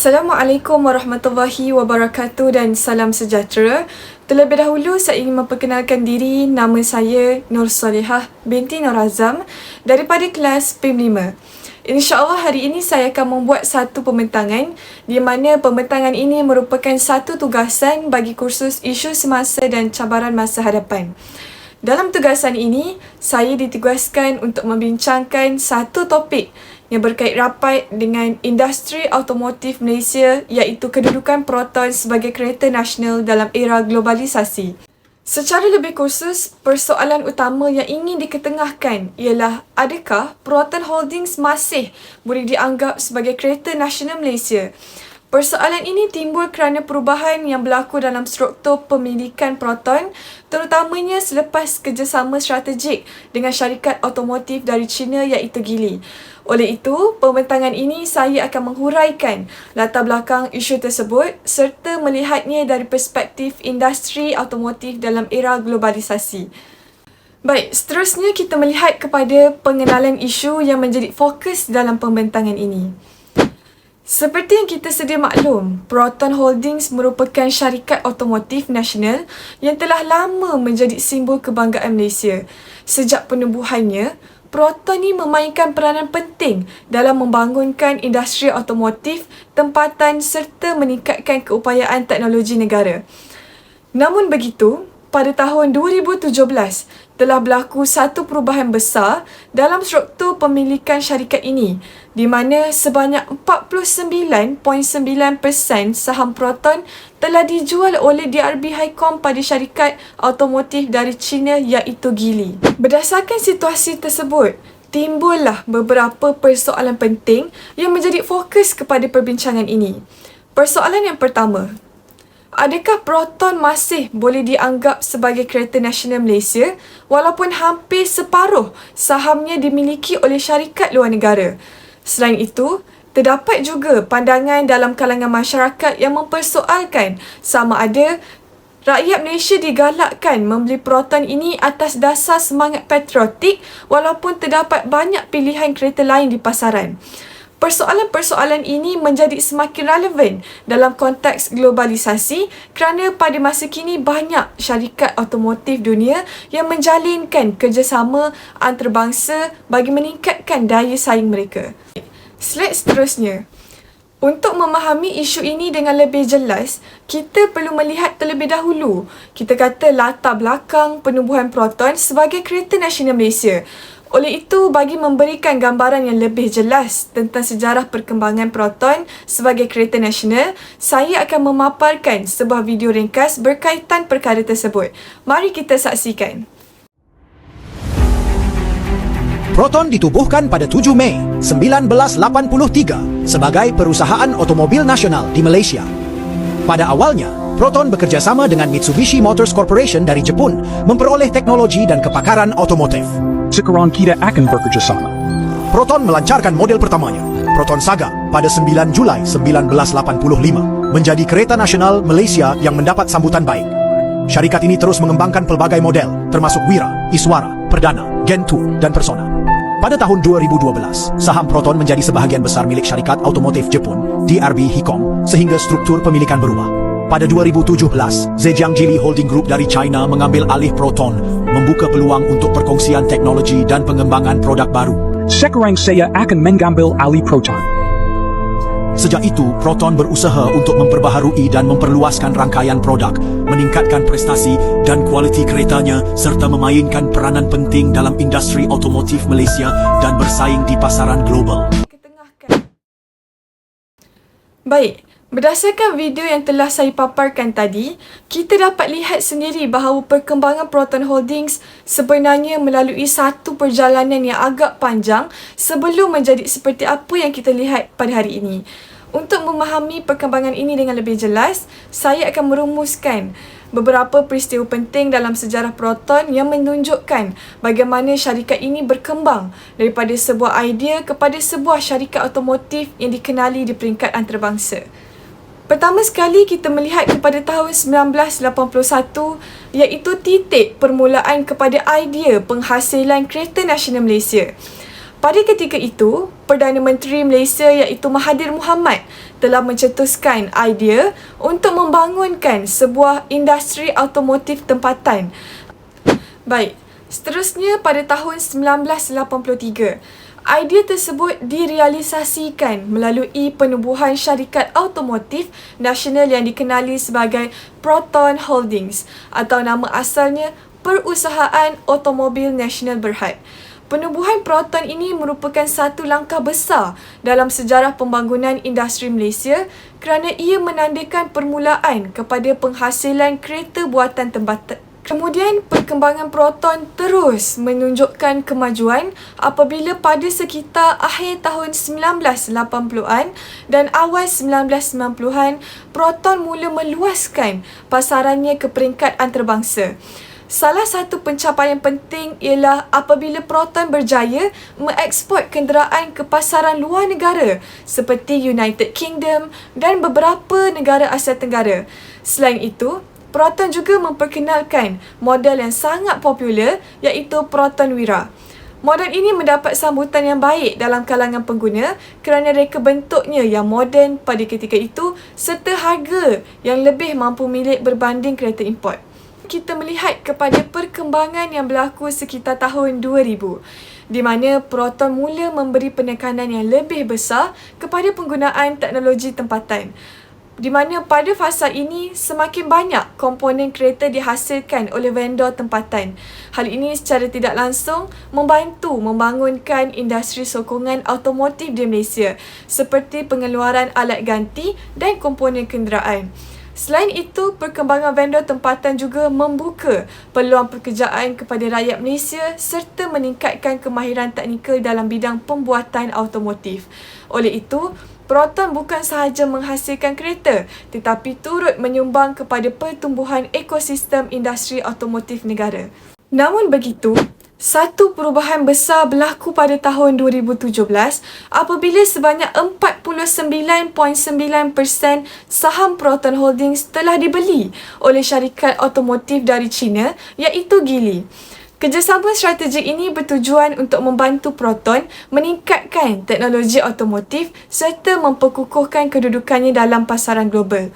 Assalamualaikum warahmatullahi wabarakatuh dan salam sejahtera. Terlebih dahulu saya ingin memperkenalkan diri. Nama saya Nur Solehah binti Nur Azam daripada kelas PIM 5. InsyaAllah hari ini saya akan membuat satu pembentangan di mana pembentangan ini merupakan satu tugasan bagi kursus isu semasa dan cabaran masa hadapan. Dalam tugasan ini, saya ditugaskan untuk membincangkan satu topik yang berkait rapat dengan industri automotif Malaysia iaitu kedudukan Proton sebagai kereta nasional dalam era globalisasi. Secara lebih khusus, persoalan utama yang ingin diketengahkan ialah adakah Proton Holdings masih boleh dianggap sebagai kereta nasional Malaysia? Persoalan ini timbul kerana perubahan yang berlaku dalam struktur pemilikan Proton, terutamanya selepas kerjasama strategik dengan syarikat automotif dari China iaitu Geely. Oleh itu, pembentangan ini saya akan menghuraikan latar belakang isu tersebut serta melihatnya dari perspektif industri automotif dalam era globalisasi. Baik, seterusnya kita melihat kepada pengenalan isu yang menjadi fokus dalam pembentangan ini. Seperti yang kita sedia maklum, Proton Holdings merupakan syarikat automotif nasional yang telah lama menjadi simbol kebanggaan Malaysia. Sejak penubuhannya, Proton ini memainkan peranan penting dalam membangunkan industri automotif tempatan serta meningkatkan keupayaan teknologi negara. Namun begitu, pada tahun 2017, telah berlaku satu perubahan besar dalam struktur pemilikan syarikat ini di mana sebanyak 49.9% saham Proton telah dijual oleh DRB Highcom pada syarikat automotif dari China iaitu Geely. Berdasarkan situasi tersebut, timbullah beberapa persoalan penting yang menjadi fokus kepada perbincangan ini. Persoalan yang pertama, adakah Proton masih boleh dianggap sebagai kereta nasional Malaysia walaupun hampir separuh sahamnya dimiliki oleh syarikat luar negara? Selain itu, terdapat juga pandangan dalam kalangan masyarakat yang mempersoalkan sama ada rakyat Malaysia digalakkan membeli Proton ini atas dasar semangat patriotik walaupun terdapat banyak pilihan kereta lain di pasaran. Persoalan-persoalan ini menjadi semakin relevan dalam konteks globalisasi kerana pada masa kini banyak syarikat automotif dunia yang menjalinkan kerjasama antarabangsa bagi meningkatkan daya saing mereka. Slide seterusnya. Untuk memahami isu ini dengan lebih jelas, kita perlu melihat terlebih dahulu, kita kata latar belakang penubuhan Proton sebagai kereta nasional Malaysia. Oleh itu, bagi memberikan gambaran yang lebih jelas tentang sejarah perkembangan Proton sebagai kereta nasional, saya akan memaparkan sebuah video ringkas berkaitan perkara tersebut. Mari kita saksikan. Proton ditubuhkan pada 7 Mei 1983 sebagai perusahaan otomobil nasional di Malaysia. Pada awalnya, Proton bekerjasama dengan Mitsubishi Motors Corporation dari Jepun memperoleh teknologi dan kepakaran otomotif. Sekarang kita akan bekerjasama. Proton melancarkan model pertamanya, Proton Saga, pada 9 Julai 1985, menjadi kereta nasional Malaysia yang mendapat sambutan baik. Syarikat ini terus mengembangkan pelbagai model, termasuk Wira, Iswara, Perdana, Gen 2, dan Persona. Pada tahun 2012, saham Proton menjadi sebahagian besar milik syarikat automotif Jepun, DRB Hikom, sehingga struktur pemilikan berubah. Pada 2017, Zhejiang Geely Holding Group dari China mengambil alih Proton, membuka peluang untuk perkongsian teknologi dan pengembangan produk baru. Sekarang saya akan mengambil alih Proton. Sejak itu, Proton berusaha untuk memperbaharui dan memperluaskan rangkaian produk, meningkatkan prestasi dan kualiti keretanya serta memainkan peranan penting dalam industri automotif Malaysia dan bersaing di pasaran global. Baik. Berdasarkan video yang telah saya paparkan tadi, kita dapat lihat sendiri bahawa perkembangan Proton Holdings sebenarnya melalui satu perjalanan yang agak panjang sebelum menjadi seperti apa yang kita lihat pada hari ini. Untuk memahami perkembangan ini dengan lebih jelas, saya akan merumuskan beberapa peristiwa penting dalam sejarah Proton yang menunjukkan bagaimana syarikat ini berkembang daripada sebuah idea kepada sebuah syarikat automotif yang dikenali di peringkat antarabangsa. Pertama sekali kita melihat kepada tahun 1981 iaitu titik permulaan kepada idea penghasilan kereta nasional Malaysia. Pada ketika itu, Perdana Menteri Malaysia iaitu Mahathir Mohamad telah mencetuskan idea untuk membangunkan sebuah industri automotif tempatan. Baik, seterusnya pada tahun 1983, idea tersebut direalisasikan melalui penubuhan syarikat automotif nasional yang dikenali sebagai Proton Holdings atau nama asalnya Perusahaan Automobil Nasional Berhad. Penubuhan Proton ini merupakan satu langkah besar dalam sejarah pembangunan industri Malaysia kerana ia menandakan permulaan kepada penghasilan kereta buatan tempatan. Kemudian, perkembangan Proton terus menunjukkan kemajuan apabila pada sekitar akhir tahun 1980-an dan awal 1990-an, Proton mula meluaskan pasarannya ke peringkat antarabangsa. Salah satu pencapaian penting ialah apabila Proton berjaya mengeksport kenderaan ke pasaran luar negara seperti United Kingdom dan beberapa negara Asia Tenggara. Selain itu, Proton juga memperkenalkan model yang sangat popular iaitu Proton Wira. Model ini mendapat sambutan yang baik dalam kalangan pengguna kerana reka bentuknya yang moden pada ketika itu serta harga yang lebih mampu milik berbanding kereta import. Kita melihat kepada perkembangan yang berlaku sekitar tahun 2000 di mana Proton mula memberi penekanan yang lebih besar kepada penggunaan teknologi tempatan, di mana pada fasa ini semakin banyak komponen kereta dihasilkan oleh vendor tempatan. Hal ini secara tidak langsung membantu membangunkan industri sokongan automotif di Malaysia seperti pengeluaran alat ganti dan komponen kenderaan. Selain itu, perkembangan vendor tempatan juga membuka peluang pekerjaan kepada rakyat Malaysia serta meningkatkan kemahiran teknikal dalam bidang pembuatan automotif. Oleh itu, Proton bukan sahaja menghasilkan kereta tetapi turut menyumbang kepada pertumbuhan ekosistem industri automotif negara. Namun begitu, satu perubahan besar berlaku pada tahun 2017 apabila sebanyak 49.9% saham Proton Holdings telah dibeli oleh syarikat automotif dari China iaitu Geely. Kerjasama strategik ini bertujuan untuk membantu Proton meningkatkan teknologi automotif serta memperkukuhkan kedudukannya dalam pasaran global.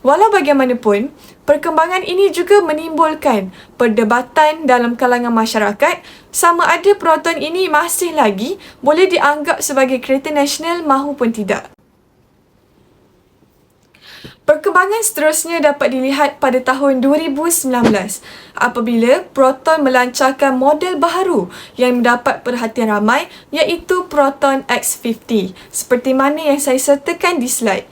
Walau bagaimanapun, perkembangan ini juga menimbulkan perdebatan dalam kalangan masyarakat sama ada Proton ini masih lagi boleh dianggap sebagai kereta nasional mahupun tidak. Perkembangan seterusnya dapat dilihat pada tahun 2019 apabila Proton melancarkan model baharu yang mendapat perhatian ramai iaitu Proton X50 seperti mana yang saya sertakan di slide.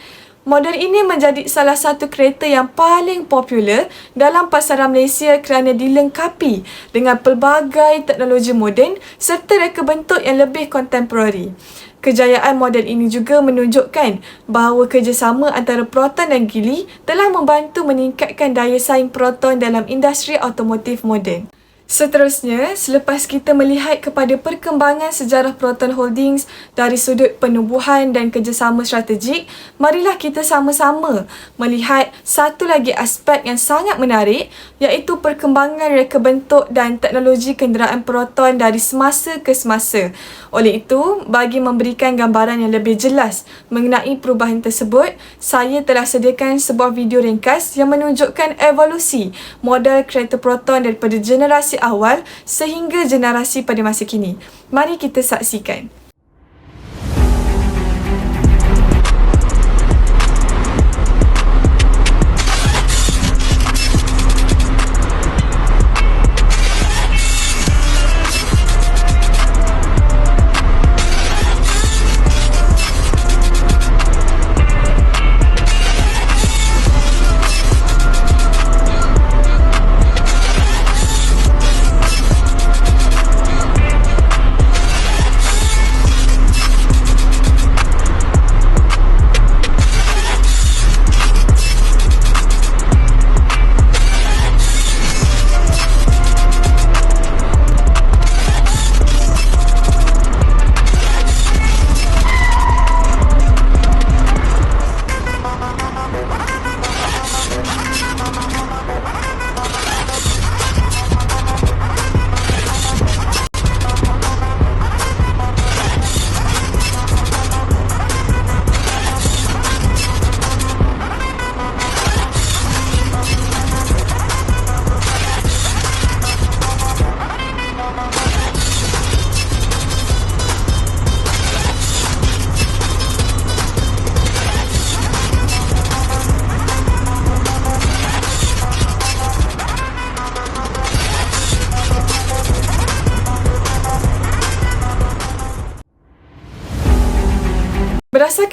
Model ini menjadi salah satu kereta yang paling popular dalam pasaran Malaysia kerana dilengkapi dengan pelbagai teknologi moden serta reka bentuk yang lebih kontemporari. Kejayaan model ini juga menunjukkan bahawa kerjasama antara Proton dan Geely telah membantu meningkatkan daya saing Proton dalam industri automotif moden. Seterusnya, selepas kita melihat kepada perkembangan sejarah Proton Holdings dari sudut penubuhan dan kerjasama strategik, marilah kita sama-sama melihat satu lagi aspek yang sangat menarik iaitu perkembangan reka bentuk dan teknologi kenderaan Proton dari semasa ke semasa. Oleh itu, bagi memberikan gambaran yang lebih jelas mengenai perubahan tersebut, saya telah sediakan sebuah video ringkas yang menunjukkan evolusi model kereta Proton daripada generasi awal sehingga generasi pada masa kini. Mari kita saksikan.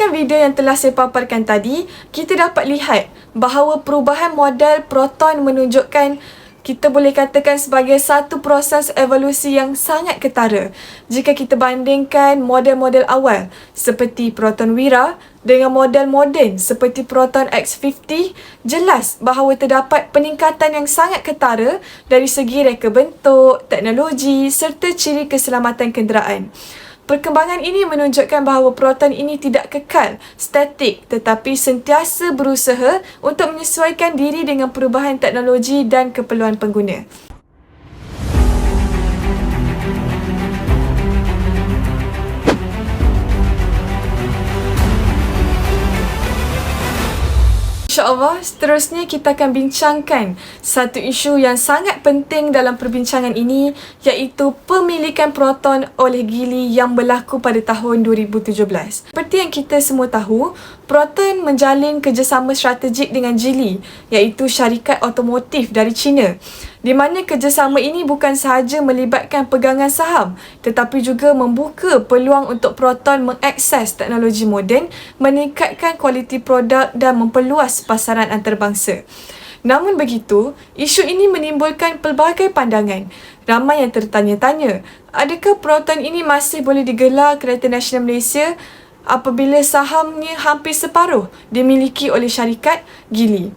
Berdasarkan video yang telah saya paparkan tadi, kita dapat lihat bahawa perubahan model proton menunjukkan kita boleh katakan sebagai satu proses evolusi yang sangat ketara jika kita bandingkan model-model awal seperti proton Wira dengan model moden seperti proton X50. Jelas bahawa terdapat peningkatan yang sangat ketara dari segi reka bentuk, teknologi serta ciri keselamatan kenderaan. Perkembangan ini menunjukkan bahawa proton ini tidak kekal, statik tetapi sentiasa berusaha untuk menyesuaikan diri dengan perubahan teknologi dan keperluan pengguna. InsyaAllah, seterusnya kita akan bincangkan satu isu yang sangat penting dalam perbincangan ini, iaitu pemilikan proton oleh Geely yang berlaku pada tahun 2017. Seperti yang kita semua tahu, Proton menjalin kerjasama strategik dengan Geely, iaitu syarikat otomotif dari China, di mana kerjasama ini bukan sahaja melibatkan pegangan saham tetapi juga membuka peluang untuk Proton mengakses teknologi moden, meningkatkan kualiti produk dan memperluas pasaran antarabangsa. Namun begitu, isu ini menimbulkan pelbagai pandangan. Ramai yang tertanya-tanya, adakah Proton ini masih boleh digelar Kereta Nasional Malaysia apabila sahamnya hampir separuh dimiliki oleh syarikat Geely?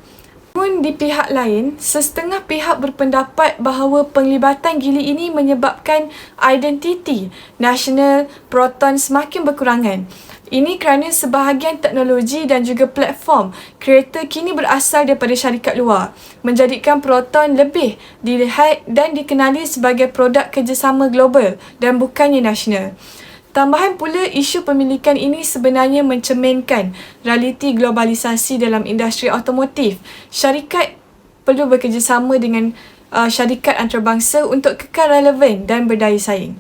Namun di pihak lain, sesetengah pihak berpendapat bahawa penglibatan Geely ini menyebabkan identiti nasional Proton semakin berkurangan. Ini kerana sebahagian teknologi dan juga platform kereta kini berasal daripada syarikat luar, menjadikan Proton lebih dilihat dan dikenali sebagai produk kerjasama global dan bukannya nasional. Tambahan pula, isu pemilikan ini sebenarnya mencerminkan realiti globalisasi dalam industri otomotif. Syarikat perlu bekerjasama dengan syarikat antarabangsa untuk kekal relevan dan berdaya saing.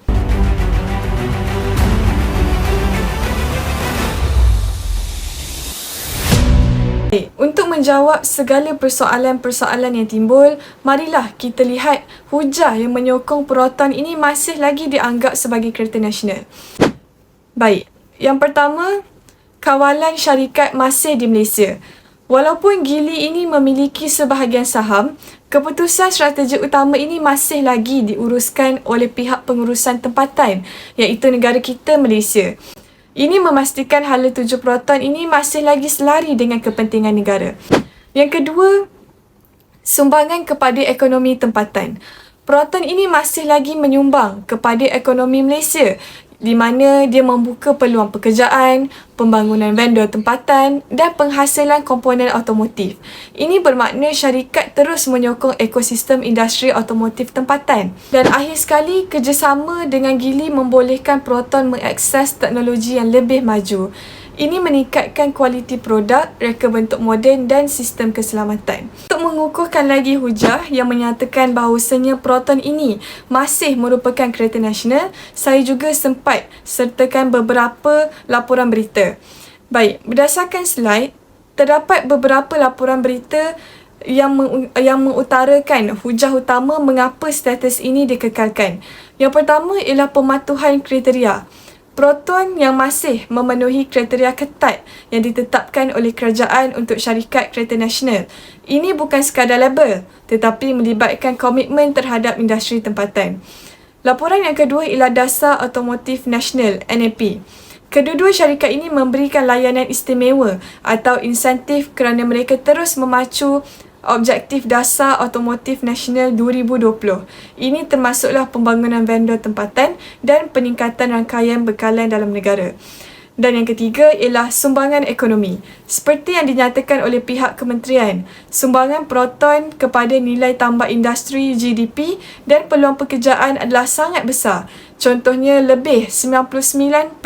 Untuk menjawab segala persoalan-persoalan yang timbul, marilah kita lihat hujah yang menyokong Proton ini masih lagi dianggap sebagai kereta nasional. Baik, yang pertama, kawalan syarikat masih di Malaysia. Walaupun Geely ini memiliki sebahagian saham, keputusan strategi utama ini masih lagi diuruskan oleh pihak pengurusan tempatan, iaitu negara kita, Malaysia. Ini memastikan hala tuju Proton ini masih lagi selari dengan kepentingan negara. Yang kedua, sumbangan kepada ekonomi tempatan. Proton ini masih lagi menyumbang kepada ekonomi Malaysia, di mana dia membuka peluang pekerjaan, pembangunan vendor tempatan dan penghasilan komponen otomotif. Ini bermakna syarikat terus menyokong ekosistem industri otomotif tempatan. Dan akhir sekali, kerjasama dengan Geely membolehkan Proton mengakses teknologi yang lebih maju. Ini meningkatkan kualiti produk, reka bentuk moden dan sistem keselamatan. Untuk mengukuhkan lagi hujah yang menyatakan bahawasanya Proton ini masih merupakan kereta nasional, saya juga sempat sertakan beberapa laporan berita. Baik, berdasarkan slide, terdapat beberapa laporan berita yang mengutarakan hujah utama mengapa status ini dikekalkan. Yang pertama ialah pematuhan kriteria. Proton yang masih memenuhi kriteria ketat yang ditetapkan oleh kerajaan untuk syarikat kereta nasional. Ini bukan sekadar label, tetapi melibatkan komitmen terhadap industri tempatan. Laporan yang kedua ialah Dasar Otomotif Nasional, NAP. Kedua-dua syarikat ini memberikan layanan istimewa atau insentif kerana mereka terus memacu Objektif Dasar Otomotif Nasional 2020. Ini termasuklah pembangunan vendor tempatan dan peningkatan rangkaian bekalan dalam negara. Dan yang ketiga ialah sumbangan ekonomi. Seperti yang dinyatakan oleh pihak kementerian, sumbangan Proton kepada nilai tambah industri GDP dan peluang pekerjaan adalah sangat besar. Contohnya, lebih 99%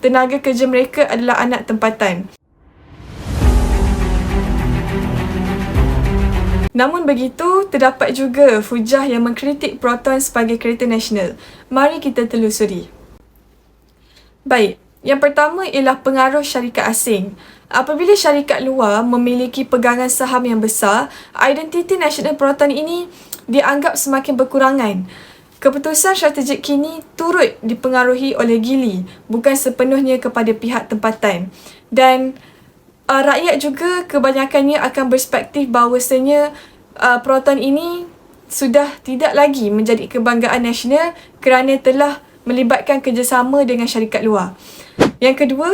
tenaga kerja mereka adalah anak tempatan. Namun begitu, terdapat juga hujah yang mengkritik Proton sebagai kereta nasional. Mari kita telusuri. Baik, yang pertama ialah pengaruh syarikat asing. Apabila syarikat luar memiliki pegangan saham yang besar, identiti nasional Proton ini dianggap semakin berkurangan. Keputusan strategik kini turut dipengaruhi oleh Geely, bukan sepenuhnya kepada pihak tempatan. Dan rakyat juga kebanyakannya akan berspektif bahawasanya Proton ini sudah tidak lagi menjadi kebanggaan nasional kerana telah melibatkan kerjasama dengan syarikat luar. Yang kedua,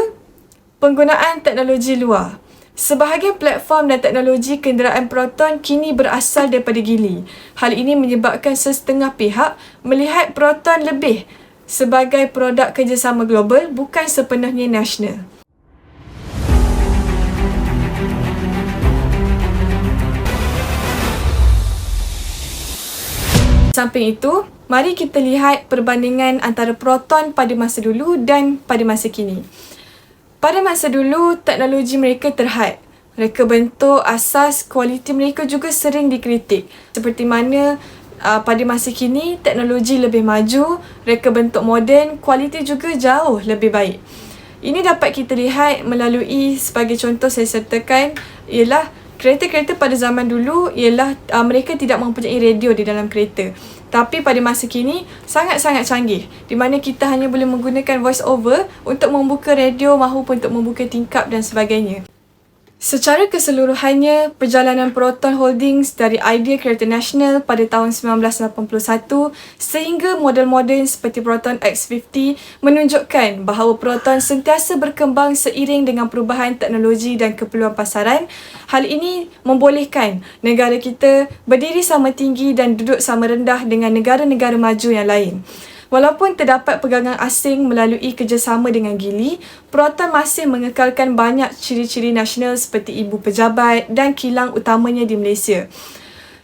penggunaan teknologi luar. Sebahagian platform dan teknologi kenderaan Proton kini berasal daripada Geely. Hal ini menyebabkan sesetengah pihak melihat Proton lebih sebagai produk kerjasama global, bukan sepenuhnya nasional. Samping itu, mari kita lihat perbandingan antara Proton pada masa dulu dan pada masa kini. Pada masa dulu, teknologi mereka terhad. Mereka bentuk asas, kualiti mereka juga sering dikritik. Seperti mana pada masa kini, teknologi lebih maju, reka bentuk moden, kualiti juga jauh lebih baik. Ini dapat kita lihat melalui, sebagai contoh saya sertakan, ialah kereta-kereta pada zaman dulu ialah mereka tidak mempunyai radio di dalam kereta. Tapi pada masa kini sangat-sangat canggih, di mana kita hanya boleh menggunakan voice over untuk membuka radio maupun untuk membuka tingkap dan sebagainya. Secara keseluruhannya, perjalanan Proton Holdings dari idea kereta nasional pada tahun 1981 sehingga model moden seperti Proton X50 menunjukkan bahawa Proton sentiasa berkembang seiring dengan perubahan teknologi dan keperluan pasaran. Hal ini membolehkan negara kita berdiri sama tinggi dan duduk sama rendah dengan negara-negara maju yang lain. Walaupun terdapat pegangan asing melalui kerjasama dengan Geely, Proton masih mengekalkan banyak ciri-ciri nasional seperti ibu pejabat dan kilang utamanya di Malaysia.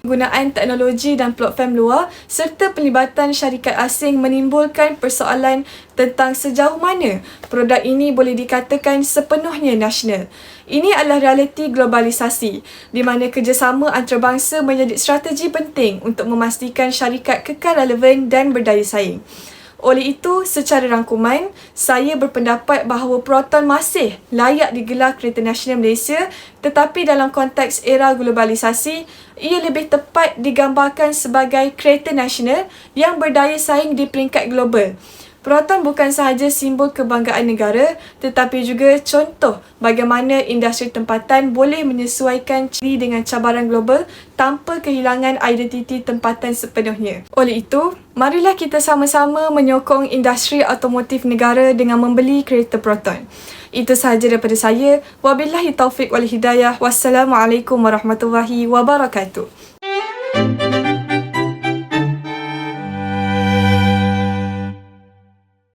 Penggunaan teknologi dan platform luar serta pelibatan syarikat asing menimbulkan persoalan tentang sejauh mana produk ini boleh dikatakan sepenuhnya nasional. Ini adalah realiti globalisasi, di mana kerjasama antarabangsa menjadi strategi penting untuk memastikan syarikat kekal relevan dan berdaya saing. Oleh itu, secara rangkuman, saya berpendapat bahawa Proton masih layak digelar kereta nasional Malaysia, tetapi dalam konteks era globalisasi, ia lebih tepat digambarkan sebagai kereta nasional yang berdaya saing di peringkat global. Proton bukan sahaja simbol kebanggaan negara, tetapi juga contoh bagaimana industri tempatan boleh menyesuaikan diri dengan cabaran global tanpa kehilangan identiti tempatan sepenuhnya. Oleh itu, marilah kita sama-sama menyokong industri automotif negara dengan membeli kereta Proton. Itu sahaja daripada saya. Wabillahi taufiq wal hidayah. Wassalamualaikum warahmatullahi wabarakatuh.